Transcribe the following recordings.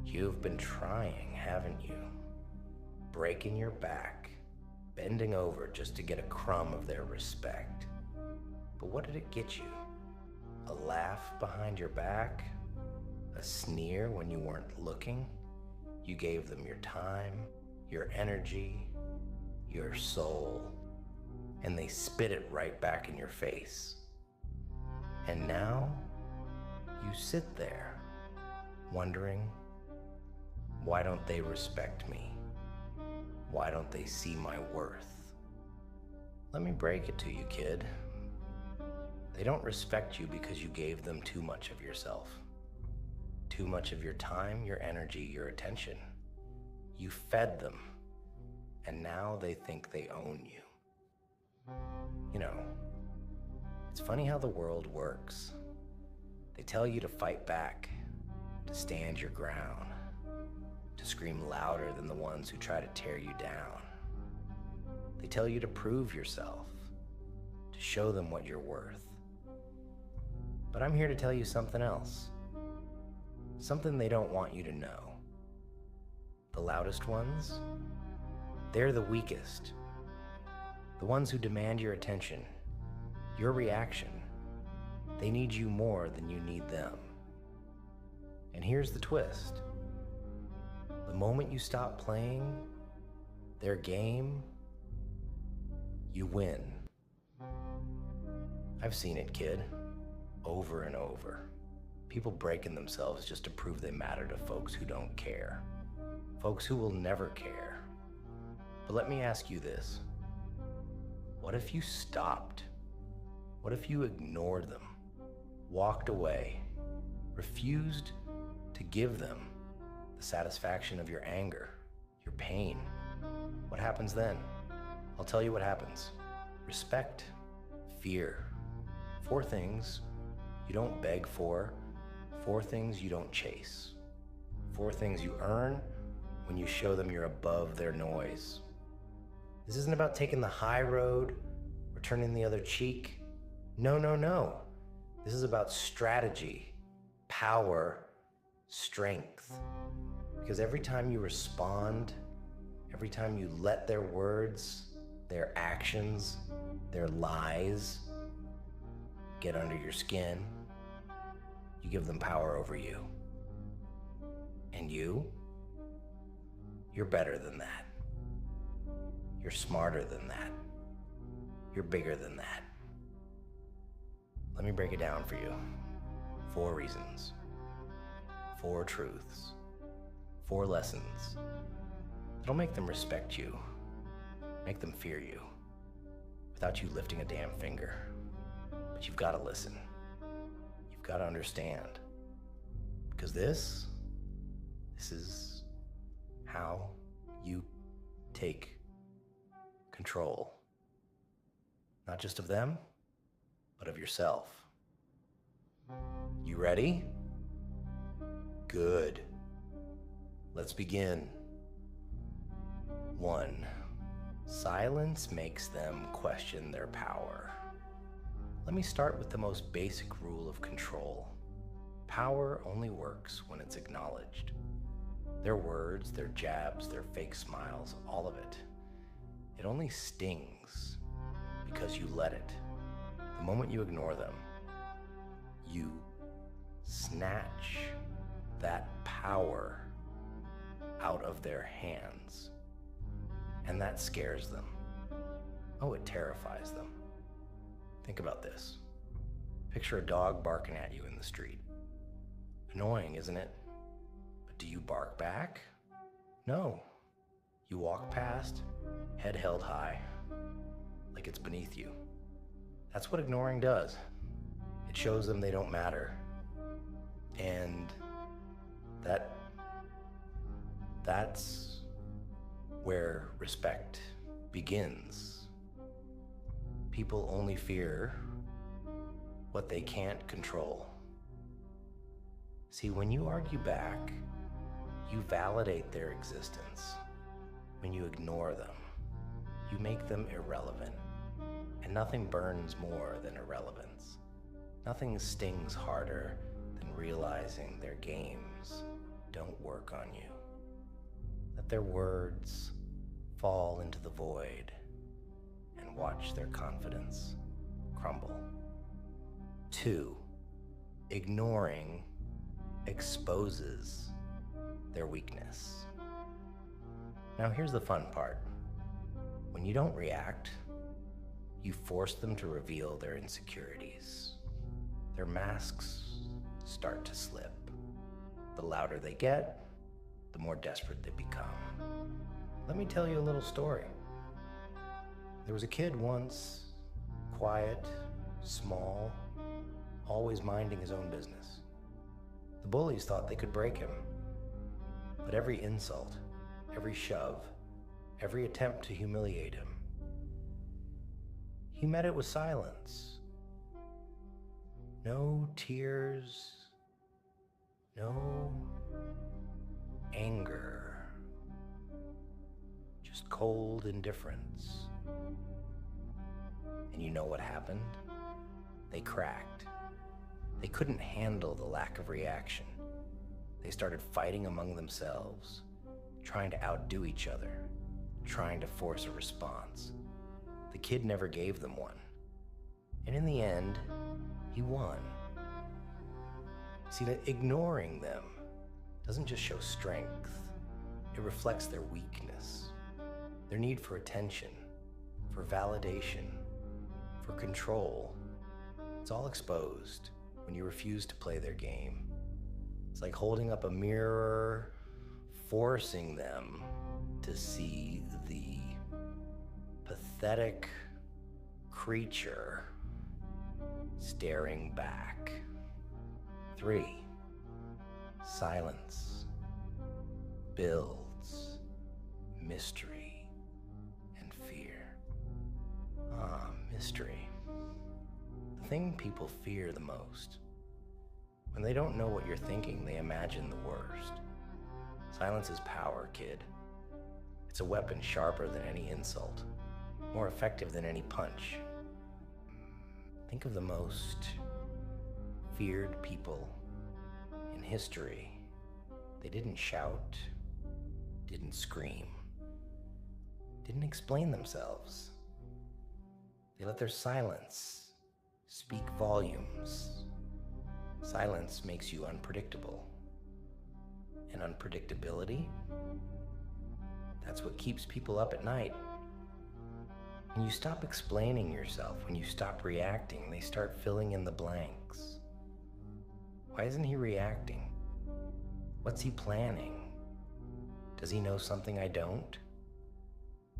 You've been trying, haven't you? Breaking your back, bending over just to get a crumb of their respect. But what did it get you? A laugh behind your back? A sneer when you weren't looking? You gave them your time, your energy, your soul, and they spit it right back in your face. And now, you sit there, wondering, why don't they respect me? Why don't they see my worth? Let me break it to you, kid. They don't respect you because you gave them too much of yourself. Too much of your time, your energy, your attention. You fed them, and now they think they own you. You know, it's funny how the world works. They tell you to fight back, to stand your ground, to scream louder than the ones who try to tear you down. They tell you to prove yourself, to show them what you're worth. But I'm here to tell you something else. Something they don't want you to know. The loudest ones, they're the weakest. The ones who demand your attention, your reaction. They need you more than you need them. And here's the twist. The moment you stop playing their game, you win. I've seen it, kid, over and over. People breaking themselves just to prove they matter to folks who don't care. Folks who will never care. But let me ask you this. What if you stopped? What if you ignored them, walked away, refused to give them the satisfaction of your anger, your pain? What happens then? I'll tell you what happens. Respect, fear. 4 things you don't beg for, 4 things you don't chase. 4 things you earn when you show them you're above their noise. This isn't about taking the high road or turning the other cheek. No, no, no. This is about strategy, power, strength. Because every time you respond, every time you let their words, their actions, their lies get under your skin, you give them power over you. And you're better than that. You're smarter than that. You're bigger than that. Let me break it down for you. 4 reasons, 4 truths, 4 lessons that'll make them respect you, make them fear you, without you lifting a damn finger. But you've got to listen. You've got to understand. Because this is how you take control. Not just of them, but of yourself. You ready? Good. Let's begin. 1. Silence makes them question their power. Let me start with the most basic rule of control. Power only works when it's acknowledged. Their words, their jabs, their fake smiles, all of it. It only stings because you let it. The moment you ignore them, you snatch that power out of their hands. And that scares them. Oh, it terrifies them. Think about this. Picture a dog barking at you in the street. Annoying, isn't it? But do you bark back? No. You walk past, head held high, like it's beneath you. That's what ignoring does. It shows them they don't matter. And that's where respect begins. People only fear what they can't control. See, when you argue back, you validate their existence. When you ignore them, you make them irrelevant. And nothing burns more than irrelevance. Nothing stings harder than realizing their games don't work on you. Let their words fall into the void and watch their confidence crumble. 2, ignoring exposes their weakness. Now here's the fun part. When you don't react, you force them to reveal their insecurities. Their masks start to slip. The louder they get, the more desperate they become. Let me tell you a little story. There was a kid once, quiet, small, always minding his own business. The bullies thought they could break him. But every insult, every shove, every attempt to humiliate him, he met it with silence. No tears, no anger, just cold indifference. And you know what happened? They cracked. They couldn't handle the lack of reaction. They started fighting among themselves, trying to outdo each other, trying to force a response. The kid never gave them one. And in the end, he won. See, that ignoring them doesn't just show strength, it reflects their weakness, their need for attention, for validation, for control. It's all exposed when you refuse to play their game. It's like holding up a mirror, forcing them to see the pathetic creature staring back. 3, silence builds mystery and fear. Mystery. The thing people fear the most. When they don't know what you're thinking, they imagine the worst. Silence is power, kid. It's a weapon sharper than any insult, more effective than any punch. Think of the most feared people in history. They didn't shout, didn't scream, didn't explain themselves. They let their silence speak volumes. Silence makes you unpredictable. And unpredictability, that's what keeps people up at night. When you stop explaining yourself, when you stop reacting, they start filling in the blanks. Why isn't he reacting? What's he planning? Does he know something I don't?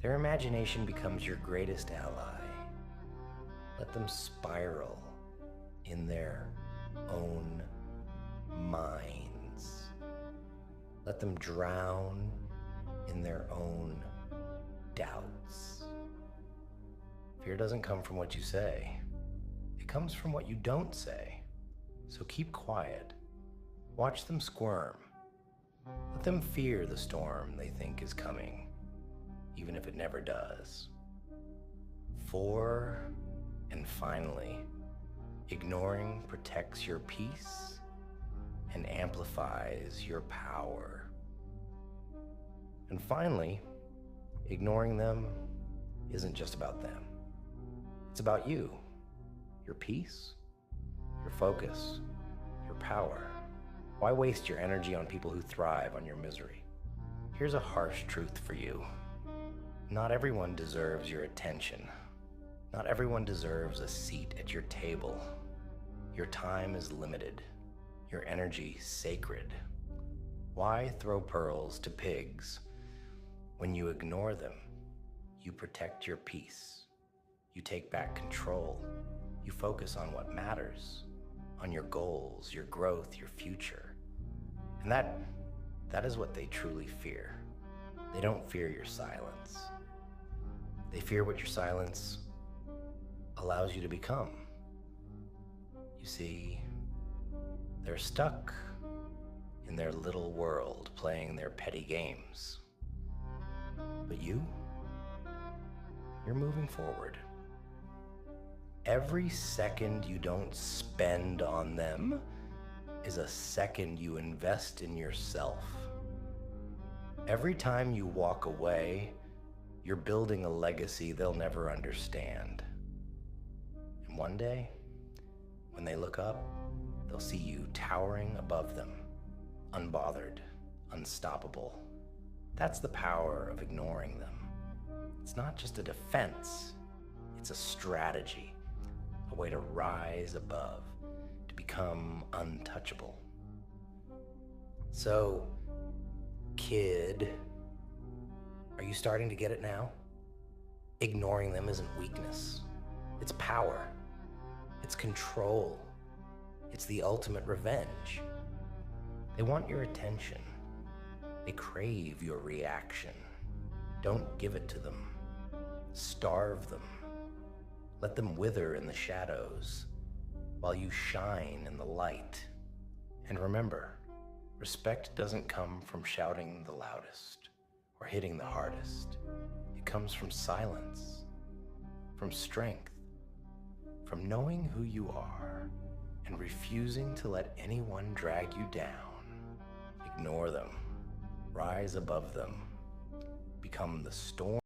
Their imagination becomes your greatest ally. Let them spiral in their own minds. Let them drown in their own doubts. Fear doesn't come from what you say. It comes from what you don't say. So keep quiet. Watch them squirm. Let them fear the storm they think is coming, even if it never does. 4, and finally, ignoring protects your peace and amplifies your power. And finally, ignoring them isn't just about them. It's about you, your peace, your focus, your power. Why waste your energy on people who thrive on your misery? Here's a harsh truth for you. Not everyone deserves your attention. Not everyone deserves a seat at your table. Your time is limited. Your energy sacred. Why throw pearls to pigs? When you ignore them, you protect your peace. You take back control. You focus on what matters, on your goals, your growth, your future. And that is what they truly fear. They don't fear your silence. They fear what your silence allows you to become. You see, they're stuck in their little world playing their petty games. But you're moving forward. Every second you don't spend on them is a second you invest in yourself. Every time you walk away, you're building a legacy they'll never understand. And one day, when they look up, they'll see you towering above them, unbothered, unstoppable. That's the power of ignoring them. It's not just a defense, it's a strategy, a way to rise above, to become untouchable. So, kid, are you starting to get it now? Ignoring them isn't weakness. It's power. It's control. It's the ultimate revenge. They want your attention. They crave your reaction. Don't give it to them. Starve them. Let them wither in the shadows while you shine in the light. And remember, respect doesn't come from shouting the loudest or hitting the hardest. It comes from silence, from strength, from knowing who you are and refusing to let anyone drag you down. Ignore them, rise above them, become the storm